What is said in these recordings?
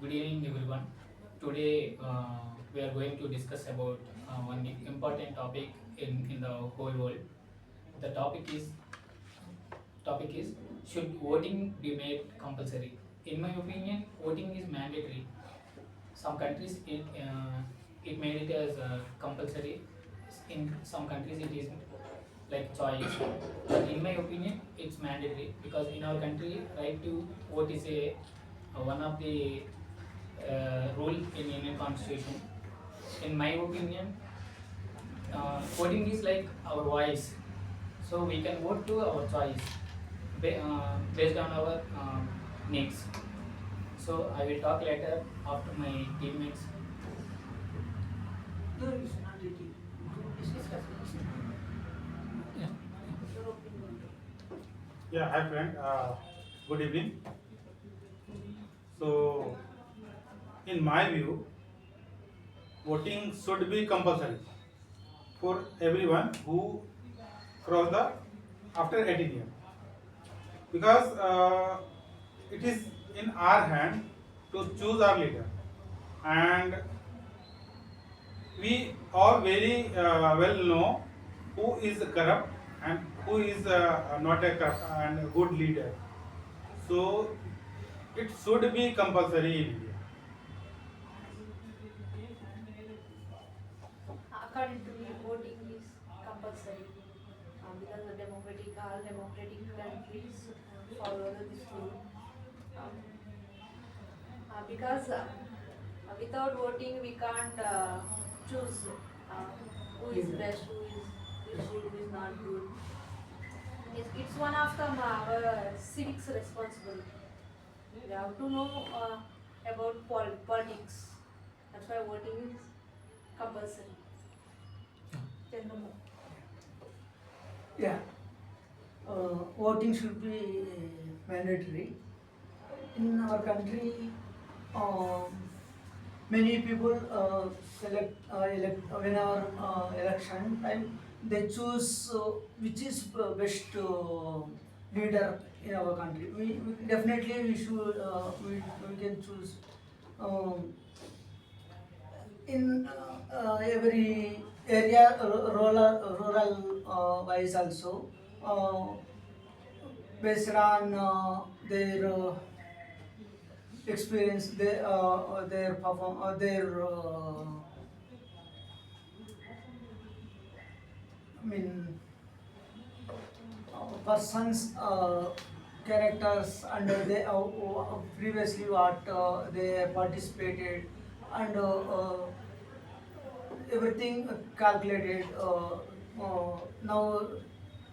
Good evening, everyone. Today we are going to discuss about one important topic in the whole world. The topic is should voting be made compulsory? In my opinion, voting is mandatory. Some countries it made it as compulsory. In some countries it is like choice. But in my opinion, it's mandatory because in our country, right to vote is a one of the rule in Indian Constitution. In my opinion, voting is like our voice, so we can vote to our choice based on our needs. So I will talk later after my teammates. No, it's not eating. Discuss. Yeah. Your opinion. Yeah, hi friend. Good evening. So, in my view, voting should be compulsory for everyone who cross the after 18 years, because it is in our hand to choose our leader, and we all very well know who is corrupt and who is not a corrupt and good leader. So it should be compulsory in India. According to me, voting is compulsory because all democratic countries follow this rule. Um, because without voting, we can't choose who is best, who is good, who is not good. It's one of our civics responsibility. We have to know about politics. That's why voting is compulsory. Chandramu. Yeah, voting should be mandatory. In our country, um, many people elect whenever election time, they choose which is best leader in our country. We definitely we should we can choose um, in every area rural wise also based on their experience, their perform, their I mean person's characters and they previously what they participated and everything calculated. Now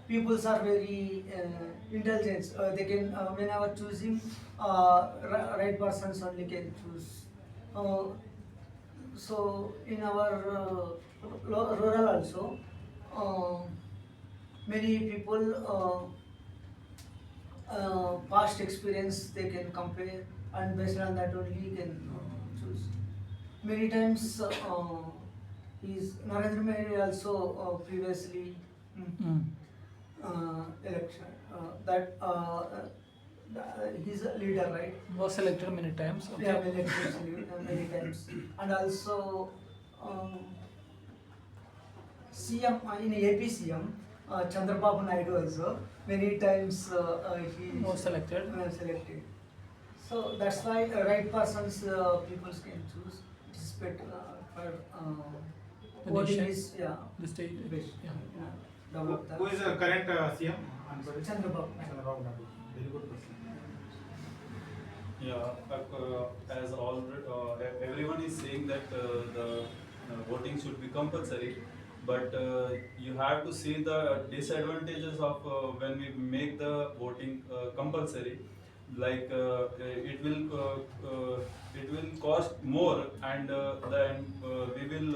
peoples are very intelligent. They can whenever choosing right persons only can choose. Uh, so in our rural also, uh, many people past experience they can compare and based on that only can choose. Many times is Narendra Modi also previously election that he's a leader, right? Was selected many times. Okay. Yeah, many times, and also CM in AP CM Chandrababu Naidu also many times he Was selected. selected. So that's why right persons people can choose. It is better for The voting nation. is The state. best. Yeah. Develop Who is the current CM? Chandrababu. Chandrababu Naidu. Very good person. Yeah, as all everyone is saying that the voting should be compulsory, but you have to see the disadvantages of when we make the voting compulsory. Like it will cost more, and then we will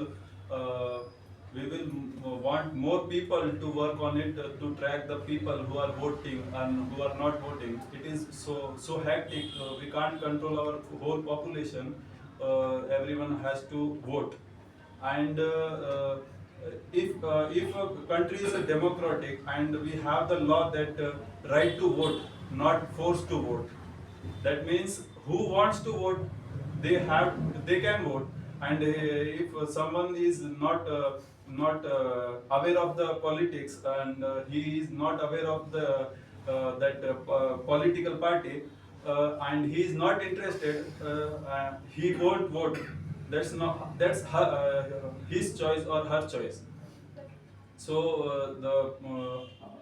want more people to work on it to track the people who are voting and who are not voting. It is so hectic. We can't control our whole population. Everyone has to vote, and if a country is a democratic and we have the law that right to vote, not forced to vote, that means who wants to vote, they can vote, and if someone is not aware of the politics, and he is not aware of the political party, and he is not interested, he won't vote. That's his choice or her choice. So the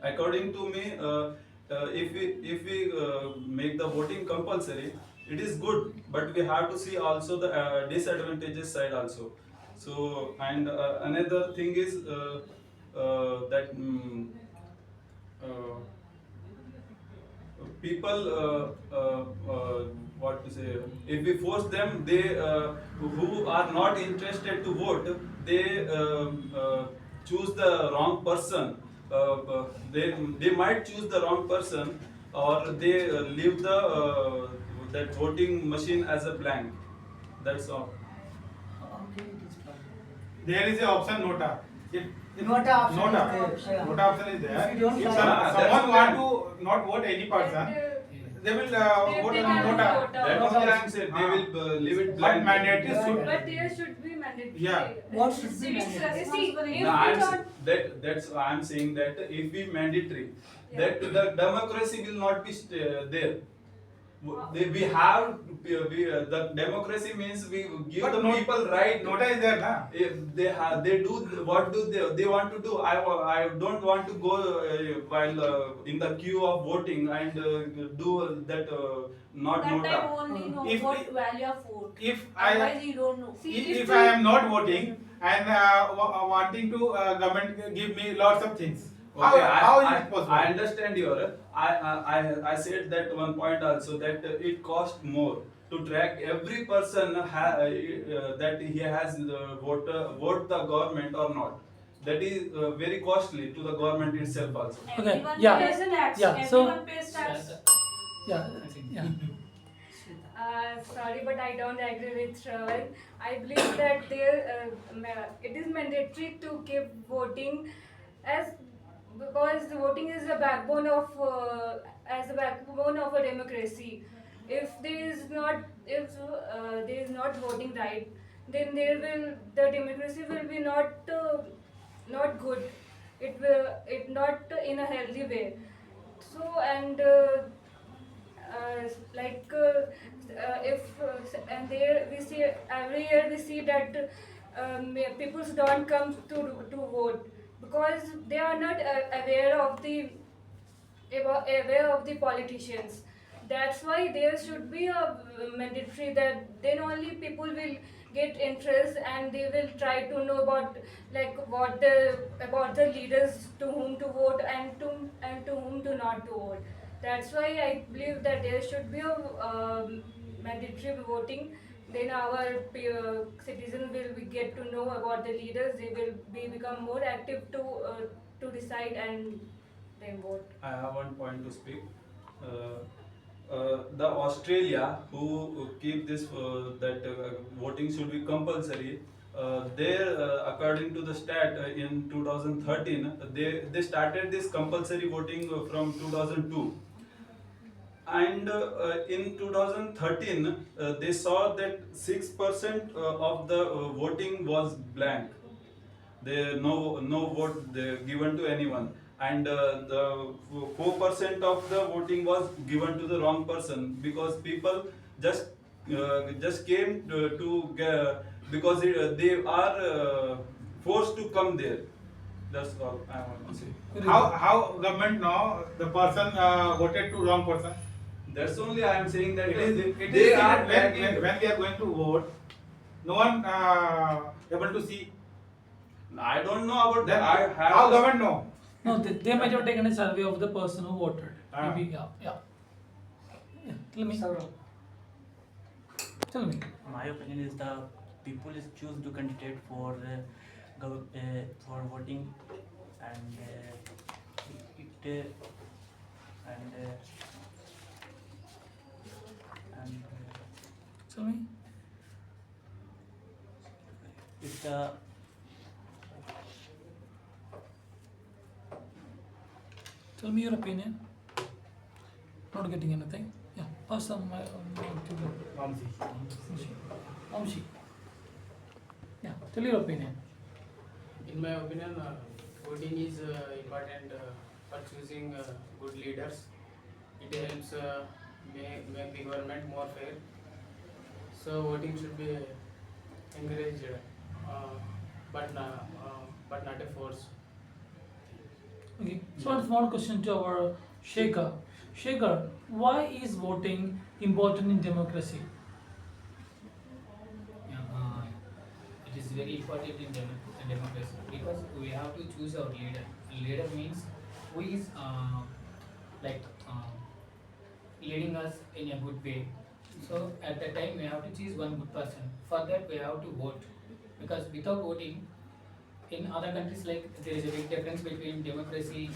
according to me, if we make the voting compulsory, it is good, but we have to see also the disadvantages side also. So, and another thing is that uh, people what to say, if we force them, they who are not interested to vote, they choose the wrong person. They might choose the wrong person, or they leave the that voting machine as a blank. That's all. Okay, it is fine. There is a option nota. Nota option Nota. is there. Nota option is there. If you don't If like- someone that's want to not vote any person, they will vote on nota. That No, only no. I am saying, they will leave it But blank. mandatory should. But there should be mandatory. Yeah. What should be It's mandatory? see, if No, we don't, that's I am saying that if we mandatory, that the democracy will not be there. We have the democracy means we give But the people right. Nota is there, na? If they do what do they want to do. I don't want to go while in the queue of voting and do that not That nota. time only know If what we- value of vote. If I Otherwise you don't know. See, if I am not voting and wanting to government give me lots of things, how is it possible? I understand your. I said that one point also, that it cost more to track every person that he has vote the government or not. That is very costly to the government itself also. Okay, Everyone yeah. pays tax. Yeah, so- Everyone pays tax. Yeah, yeah. sorry, but I don't agree with Shravan. I believe that it is mandatory to keep voting, as because voting is the backbone of as the backbone of a democracy. If there is not voting right, then the democracy will be not good. It not in a healthy way. So, and like if and there we see every year we see that people don't come to vote because they are not aware of the politicians. That's why there should be a mandatory, that then only people will get interest and they will try to know about about the leaders to whom to vote and to whom to not to vote. That's why I believe that there should be a mandatory voting. Then our citizens will get to know about the leaders. They will become more active to decide and then vote. I have one point to speak. The Australia who keep this that voting should be compulsory. There, according to the stat, in 2013, they started this compulsory voting from 2002. And in 2013, they saw that 6% of the voting was blank. No vote given to anyone, and the 4% of the voting was given to the wrong person, because people just came because they are forced to come there. That's all I want to say. How government know the person voted to wrong person? That's only I am saying that It is they seen are that tracking. when we are going to vote, no one able to see. I don't know about Then that. I have how government know? No, they might have taken a survey of the person who voted. Ah. Maybe, yeah. Tell me. Saurav. Tell me. My opinion is the people is choose to candidate for voting, and Tell me. it's the Tell me your opinion. Not getting anything. Yeah. Awesome. Amshi. Yeah, tell your opinion. In my opinion, voting is important for choosing good leaders. It helps make the government more fair. So voting should be encouraged, uh, but not a force. Okay, so one small question to our Shaker. Shaker, why is voting important in democracy? Yeah, it is very important in democracy because we have to choose our leader. Leader means who is like leading us in a good way. So at that time we have to choose one good person. For that we have to vote because without voting, in other countries like there is a big difference between democracy.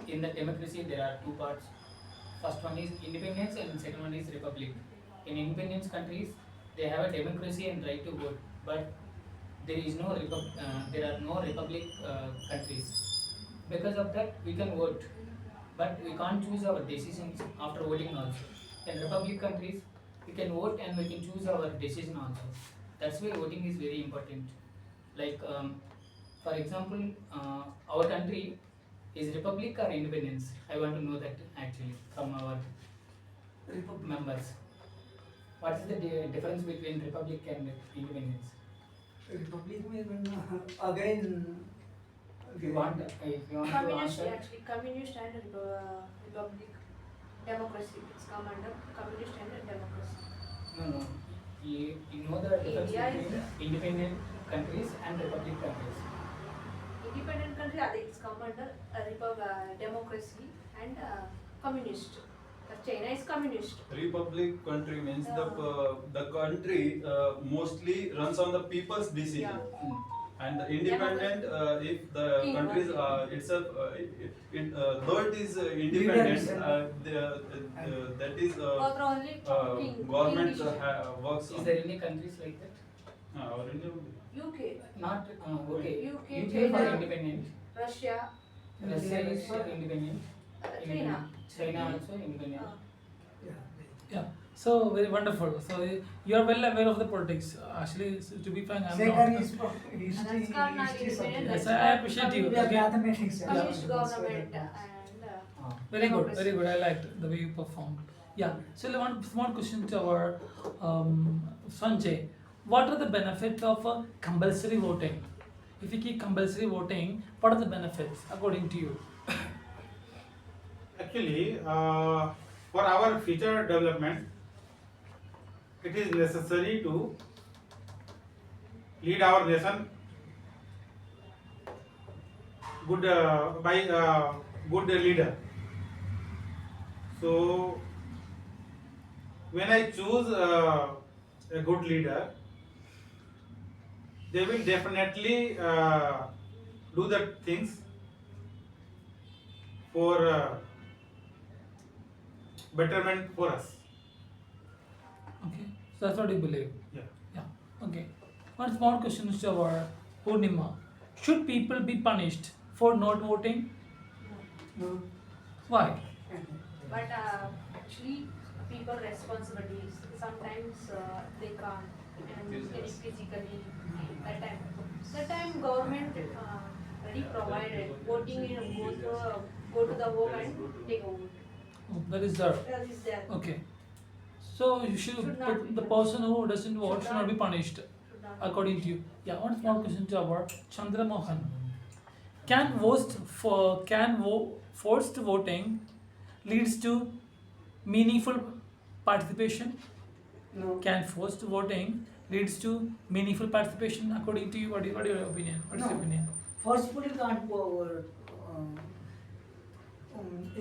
In the democracy there are two parts. First one is independence and second one is republic. In independence countries they have a democracy and right to vote, but there are no republic countries. Because of that we can vote, but we can't choose our decisions after voting also. In republic countries we can vote and we can choose our decision also. That's why voting is very important. Like for example, our country is republic or independence? I want to know that actually from our members. What is the difference between republic and independence? Republic में again. If you want to Communist, answer. actually, communist and republic, democracy. It's come under communist and democracy. No. You know the difference India is between independent countries and republic countries. Independent country, it's come under democracy and communist. China is communist. Republic country means the country mostly runs on the people's decision. Yeah. And the independent, if the King country is only. itself, though it is independent, that is Or only king. government King works Is on. there any countries like that? Our India, UK, Not okay. UK, UK China. for independent. Russia, Russia is for independent. China. China also independent. Yeah, so very wonderful. So you are well aware of the politics. Actually, to be frank, I'm Shaker not. is from history, That's called not history subject. independent. Yes, I appreciate you. We are Okay. mathematics. Communist Yeah. government and Very good, democracy. very good. I liked the way you performed. Yeah. So one small question to our Sanjay. What are the benefits of compulsory voting? If you keep compulsory voting, what are the benefits according to you? Actually, for our future development, it is necessary to lead our nation good by good leader. So, when I choose a good leader, they will definitely do the things for betterment for us. Okay. So that's what you believe. Yeah. Yeah. Okay. One small question to our Purnima. Should people be punished for not voting? No. Why? But actually, people responsibilities. Sometimes they can't, and any physically. That time government already provided voting in go to the home and take a vote. Oh, that is there. That is there. Okay. So you Should not be the punished. person who doesn't vote should not be punished, Should not. according to you. Yeah. One small question to our Chandra Mohan. Can forced voting leads to meaningful participation? No. Can forced voting leads to meaningful participation according to you? What is your opinion? What is your No. opinion? Forcefully can't go over.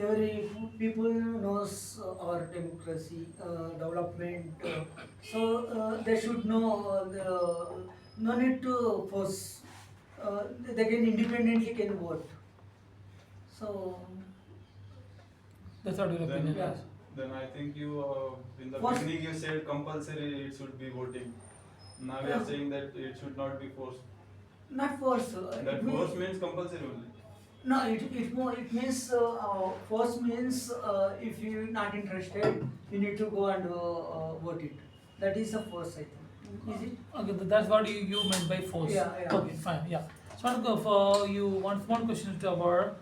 Every people knows our democracy development, so they should know. No need to force. They can independently can vote. So That's what your then, opinion yeah. is. then I think you in the Force- beginning you said compulsory it should be voting. Now you Yeah. are saying that it should not be forced. not force. That force means compulsory only. No, it means force means if you're not interested, you need to go and vote it. That is a force, I think. Is it? Okay, that's what you meant by force. Yeah. Okay, fine. Yeah. So I'll go for you one small question to our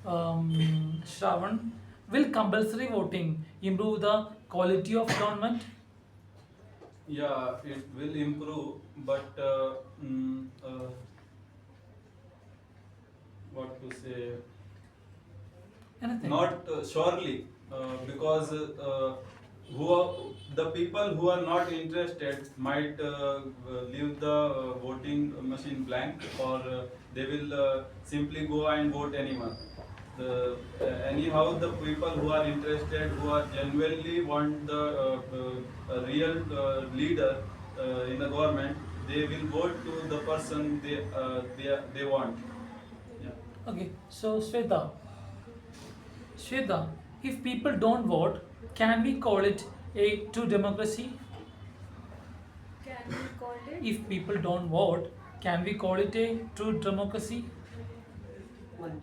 Shravan. Will compulsory voting improve the quality of government? Yeah, it will improve, but what to say? Anything? Not surely, because who are, the people who are not interested might leave the voting machine blank, or they will simply go and vote anyone. Anyhow, the people who are interested, who are genuinely want the real leader in the government, they will vote to the person they want. Yeah. Okay, so Shweta, if people don't vote, can we call it a true democracy? Can we call it? If people don't vote, can we call it a true democracy? One.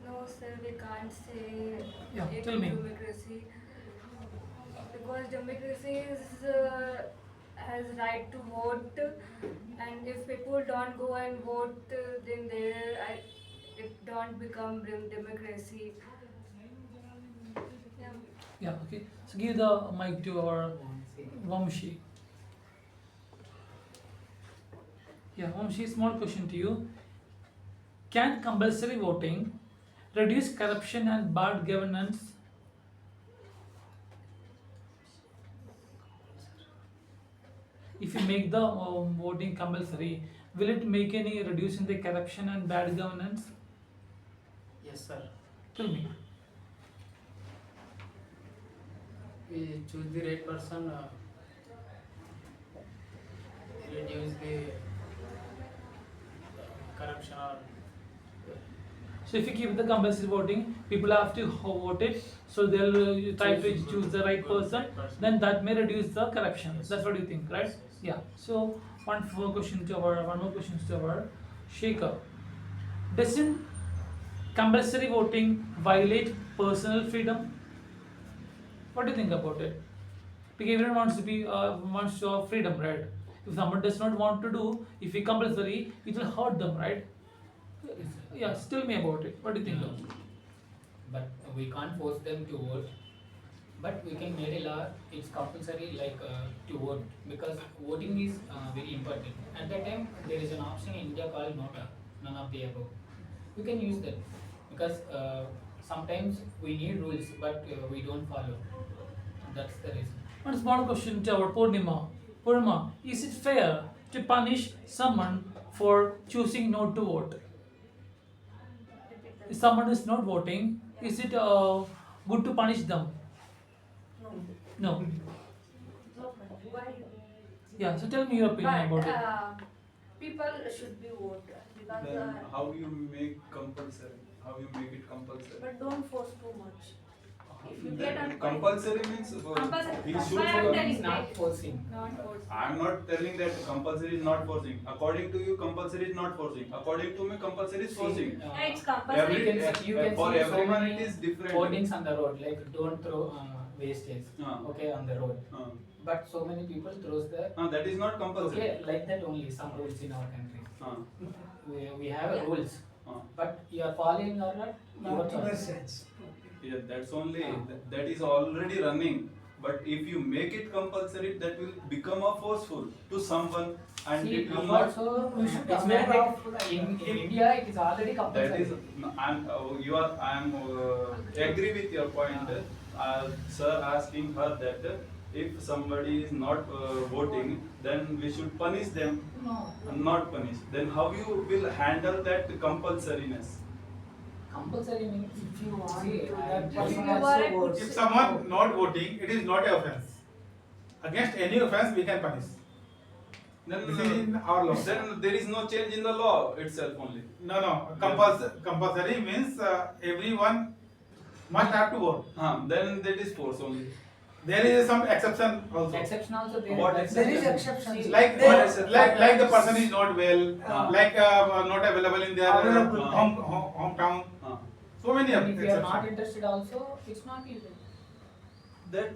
No, sir, we can't say Yeah, it tell me. democracy, because democracy is has right to vote, and if people don't go and vote, then it don't become democracy. Yeah. Yeah, okay. So give the mic to our Vamshi. Yeah, Vamshi, small question to you. Can compulsory voting reduce corruption and bad governance? If you make the voting compulsory, will it make any reduce in the corruption and bad governance? Yes, sir. Tell me. We choose the right person, reduce the corruption or So if you keep the compulsory voting, people have to vote it, so they'll try to choose the right person. Then that may reduce the corruption. That's what you think, right? Yes. Yeah. So one more question to our Shekhar. Doesn't compulsory voting violate personal freedom? What do you think about it? Because everyone wants to have freedom, right? If someone does not want to do, if we compulsory, it will hurt them, right? Yeah, tell me about it. What do you think? But we can't force them to vote. But we can make a law. It's compulsory, like to vote, because voting is very important. At that time, there is an option in India called Nota, none of the above. We can use that because sometimes we need rules, but we don't follow. That's the reason. One small question to our Purnima. Purnima, is it fair to punish someone for choosing not to vote? If someone is not voting, is it good to punish them? No. Why? Yeah, so tell me your opinion But about it. people should be vote because Then how you make compulsory? How you make it compulsory? but don't force too much. If you get Then a compulsory means compulsory, he that's should why I'm follow. telling It's not right? forcing. Not forced. I'm not telling that compulsory is not forcing. According to you, compulsory is not forcing. According to me, compulsory is forcing. Yeah, it's compulsory. Every- You can for see so everyone many it is different. hoardings on the road, like don't throw wastage. Okay, on the road. But so many people throws the. That is not compulsory. Okay, like that only some rules in our country. We have Yeah. rules, Uh, but you are following or not, your choice. sense. Yeah, that's only that is already running. But if you make it compulsory, that will become a forceful to someone, and See, it will we not. also we should it's make mandate- in India it is already That compulsory. is, I am agree with your point. Sir asking her that if somebody is not voting, then we should punish them, No, not punish. Then how you will handle that compulsoriness? compulsory means if you want See, to, that that person you person are also a votes. If someone not voting, it is not an offense. Against any offense, we can punish. Then, This is in our law. then there is no change in the law itself only. No. Compulsory means everyone must have to vote. Then that is force only. There is some exception also. Exception also there. What that's There is the- exceptions. See, Like like the person is not well, like not available in their Available. hometown. Uh, So many and if you are not exceptions. interested also, it's not easy. that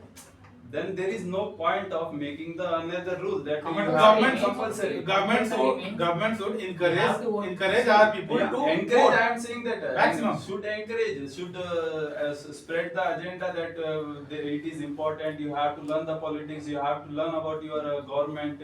then there is no point of making the another rule that you But have government- compulsory. government should You have to vote. encourage our people Yeah, to encourage. vote. I am saying that Maximum. should encourage, should spread the agenda that it is important. You have to learn the politics. You have to learn about your government.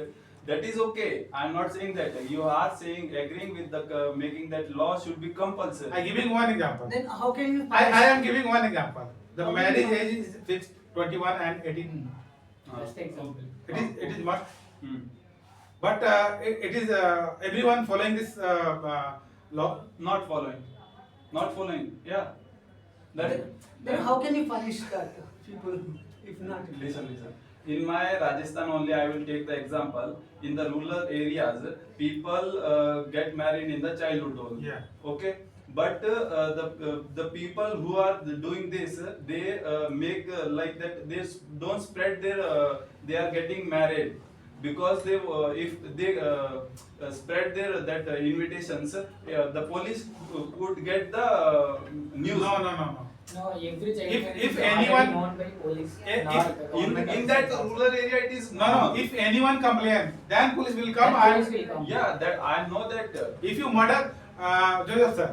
That is okay. I am not saying that. You are saying agreeing with the making that law should be compulsory. I giving one example. Then how can you I am giving one example. The How marriage can you- age is fixed 21 and 18. Just example. It is must. Hmm. But it is everyone following this law. Not following. Not following. Yeah. That. Then how can you punish that people if not? Listen. In my Rajasthan only, I will take the example. In the rural areas, people get married in the childhood only. Yeah. Okay. But the people who are doing this, they make like that. They don't spread their. They are getting married because they if they spread their that invitations, the police would get the news. No. No, every child If- marriage if is anyone- already known by police. if- not if- government In that officials. rural area, it is No. If anyone complain, then police will come. Then police And will come. Yeah, that I know that. if you murder Joseph sir,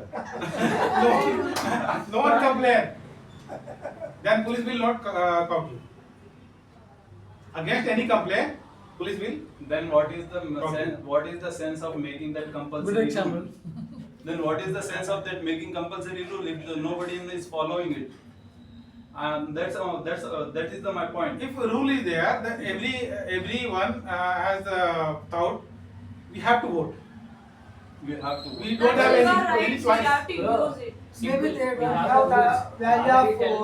no one complain. Then police will not come to you. Against any complaint, police will. Then what is the Okay. what is the sense of making that compulsory Good rule? example. Then what is the sense of that making compulsory rule if nobody is following it? That is my point. If a rule is there, then everyone has thought we have to vote. We have to. We don't That's have your any rights, choice. you have to use it. Maybe they You don't have have to the vote. value Already of tell